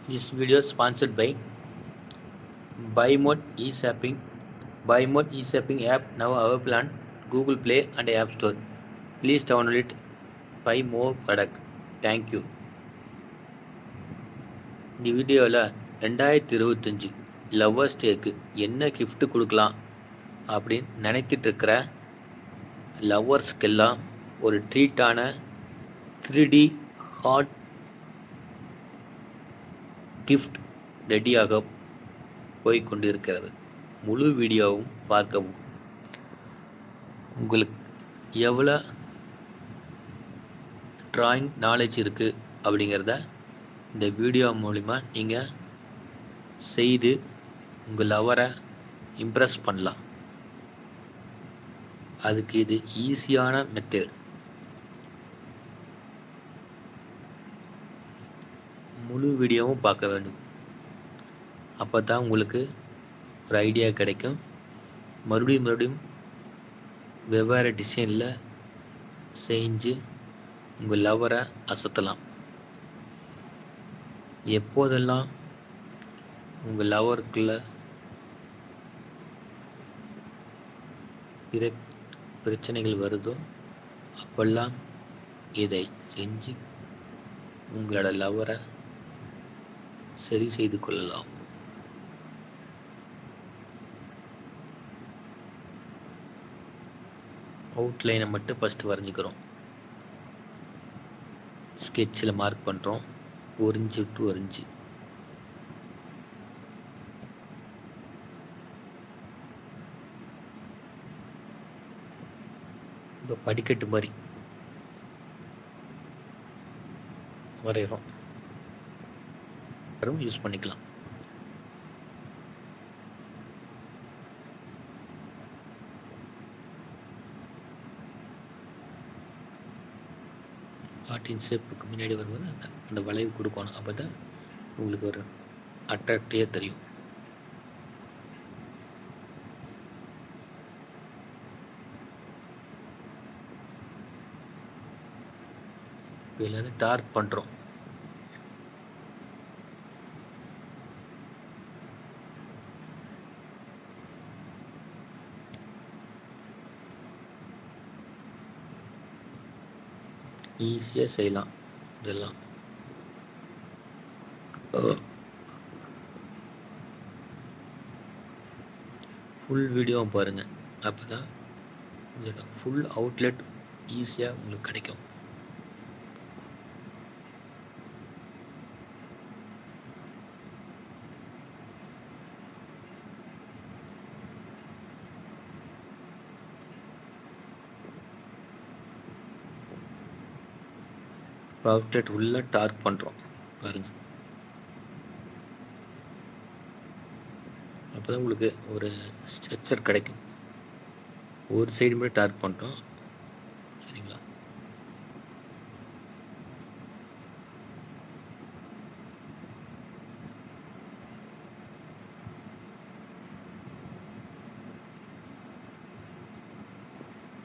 This video is sponsored by BuyMode eShopping. BuyMode eShopping app now available on Google Play and App Store. Please download it. Buy more product. Thank you. இந்த வீடியோவில் 2025 lovers டேக்கு என்ன gift கொடுக்கலாம் அப்படின்னு நினைக்கிட்டு இருக்கிற லவ்வர்ஸ்க்கெல்லாம் ஒரு ட்ரீட்டான 3D heart gift ரெடியாக போய்கொண்டிருக்கிறது. முழு வீடியோவும் பார்க்கவும். உங்களுக்கு எவ்வளோ ட்ராயிங் நாலேஜ் இருக்குது அப்படிங்கிறத இந்த வீடியோ மூலிமா நீங்கள் செய்து உங்கள் லவரை இம்ப்ரெஸ் பண்ணலாம். அதுக்கு இது ஈஸியான மெத்தட். முழு வீடியோவும் பார்க்க வேண்டும். அப்போ தான் உங்களுக்கு ஒரு ஐடியா கிடைக்கும். மறுபடியும் வெவ்வேறு டிசைனில் செஞ்சு உங்கள் லவரை அசத்தலாம். எப்போதெல்லாம் உங்கள் லவருக்குள்ள பிரச்சனைகள் வருதோ அப்பெல்லாம் இதை செஞ்சு உங்களோட லவரை சரி செய்து கொள்ளலாம். அவுட்லைனை மட்டும் ஃபஸ்ட்டு வரைஞ்சிக்கிறோம். ஸ்கெட்சில் மார்க் பண்ணுறோம். 1 இன்ச்சு விட்டு 1 இன்ச்சு. இப்போ படிக்கட்டு மாதிரி வரைகிறோம். யூஸ் பண்ணிக்கலாம். ஆர்டின் ஷேப்புக்கு முன்னாடி வரும்போது அந்த வளைவு கொடுக்கணும். அப்போ தான் உங்களுக்கு ஒரு அட்ராக்டிவாக தெரியும். இதில் வந்து டார்க் பண்ணுறோம். ஈஸியாக செய்யலாம் இதெல்லாம். ஃபுல் வீடியோவும் பாருங்கள். அப்போ தான் இதோட ஃபுல் அவுட்லெட் ஈஸியாக உங்களுக்கு கிடைக்கும். அவுட்லெட் உள்ள டார்க் பண்ணுறோம் பாருங்கள். அப்போ தான் உங்களுக்கு ஒரு ஸ்ட்ரக்சர் கிடைக்கும். ஒரு சைடு மட்டும் டார்க் பண்ணிட்டோம். சரிங்களா?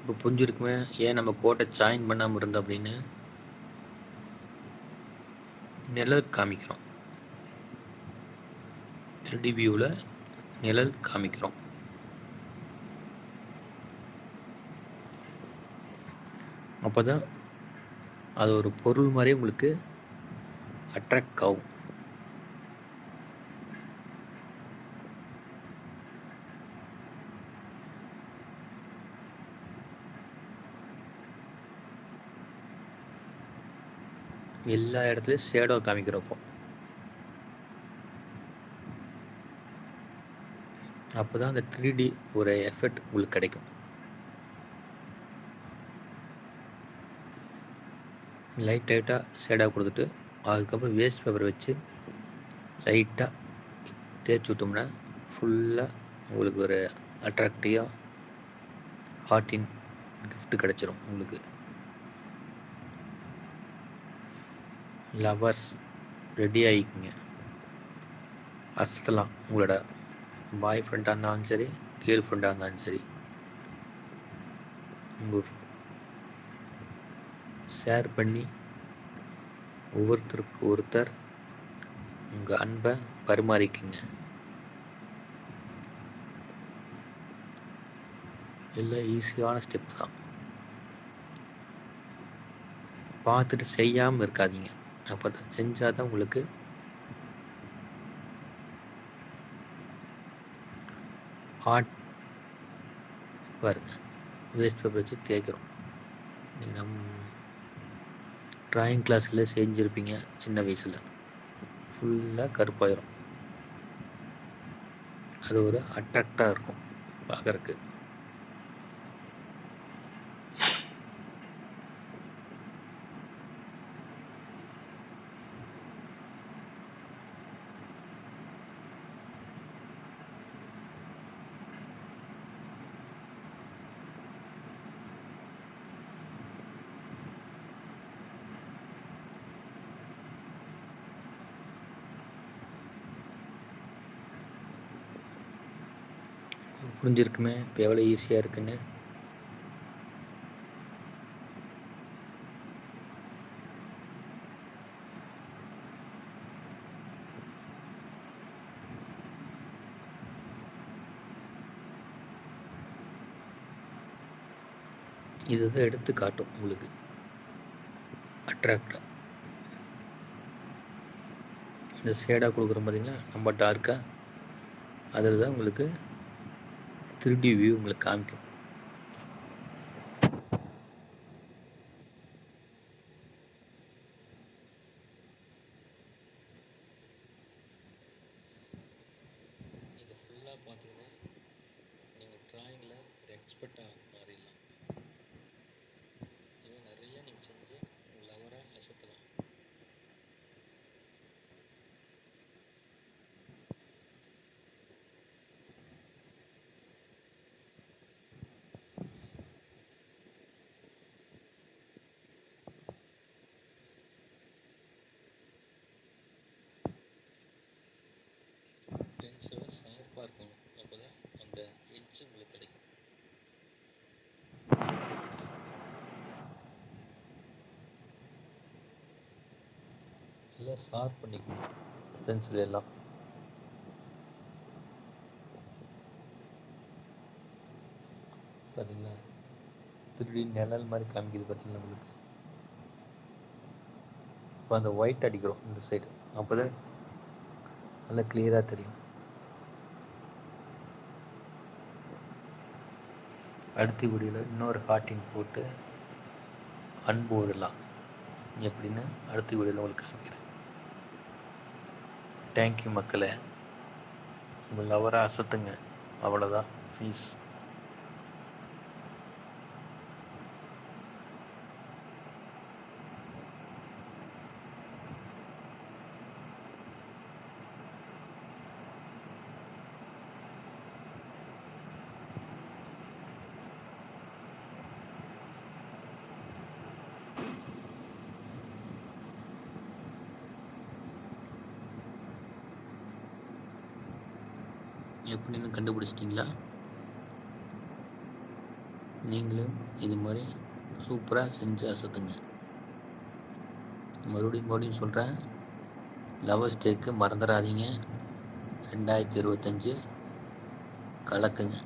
இப்போ புரிஞ்சிருக்குமே ஏன் நம்ம கோட்டை ஜாயின் பண்ணாமல் இருந்தோம் அப்படின்னு. நிழல் காமிக்கிறோம். 3D வியூவில் நிழல் காமிக்கிறோம். அப்போ தான் அது ஒரு பொருள் மாதிரி உங்களுக்கு அட்ராக்ட் ஆகும். எல்லா இடத்துலையும் ஷேடோ காமிக்கிறப்போ அப்போ தான் அந்த 3D ஒரு எஃபெக்ட் உங்களுக்கு கிடைக்கும். லைட்டாக ஷேடாக கொடுத்துட்டு அதுக்கப்புறம் வேஸ்ட் பேப்பர் வச்சு லைட்டாக தேய்ச்சி விட்டோம்னா ஃபுல்லாக உங்களுக்கு ஒரு அட்ராக்டிவாக ஹார்ட்டின் கிஃப்ட் கிடச்சிரும். உங்களுக்கு லவர்ஸ் ரெடி ஆகிக்குங்க. அசத்தலாம். உங்களோட பாய் ஃப்ரெண்டாக இருந்தாலும் சரி, கேர்ள் ஃப்ரெண்டாக இருந்தாலும் சரி, உங்கள் ஷேர் பண்ணி ஒவ்வொருத்தருக்கு ஒருத்தர் உங்கள் அன்பை பரிமாறிக்குங்க. இல்லை, ஈஸியான ஸ்டெப் தான். பார்த்துட்டு செய்யாமல் இருக்காதீங்க. அப்போ தான் செஞ்சால் தான் உங்களுக்கு ஆர்ட் பாருங்க. வேஸ்ட் பேப்பர் வச்சு தேய்க்கிறோம். நீங்கள் ட்ராயிங் கிளாஸில் செஞ்சுருப்பீங்க சின்ன வயசில். ஃபுல்லாக கருப்பாயிரும். அது ஒரு அட்ராக்டாக இருக்கும் பார்க்குறக்கு. புரிஞ்சிருக்குமே இப்போ எவ்வளோ ஈஸியாக இருக்குன்னு. இதுதான் எடுத்து காட்டும் உங்களுக்கு அட்ராக்டாக. இந்த ஷேடாக கொடுக்குறோம் பார்த்தீங்களா, நம்ம டார்க்காக, அதில் தான் உங்களுக்கு 3D வியூ உங்களுக்கு காமிக்கும். இது ஃபுல்லாக பார்த்தீங்கன்னா நீங்கள் ட்ராயிங்கில் ஒரு எக்ஸ்பர்ட்டாக மாறிடலாம். இன்னும் நிறைய நீங்கள் செஞ்சு உங்களை அவரை அசத்தலாம். பென்சிலை ஷார்ப்பாக இருக்கணும். அப்போ தான் அந்த எட்ஜ் உங்களுக்கு கிடைக்கும். நல்லா ஷார்ப் பண்ணிக்கணும் பென்சில் எல்லாம். பார்த்தீங்களா, 3D நிழல் மாதிரி காமிக்குது பார்த்தீங்களா உங்களுக்கு. இப்போ அந்த ஒயிட் அடிக்கிறோம் இந்த சைடு, அப்போ தான் நல்லா கிளியராக தெரியும். அடுத்த வீடியோவில் இன்னொரு ஹார்ட்டின் போட்டு அன்பு விடலாம் எப்படின்னு அடுத்த வீடியோவில் உங்களுக்கு காமிக்கிறேன். தேங்க்யூ மக்களே. உங்கள் லவரை அசத்துங்க, அவ்வளோதான் ஃபீஸ். எப்படின்னு கண்டுபிடிச்சிட்டிங்களா? நீங்களும் இது மாதிரி சூப்பராக செஞ்சு அசத்துங்க. மறுபடியும் சொல்கிறேன், லவர்ஸ் டேக்கு மறந்துடாதீங்க. 2025 கலக்குங்க.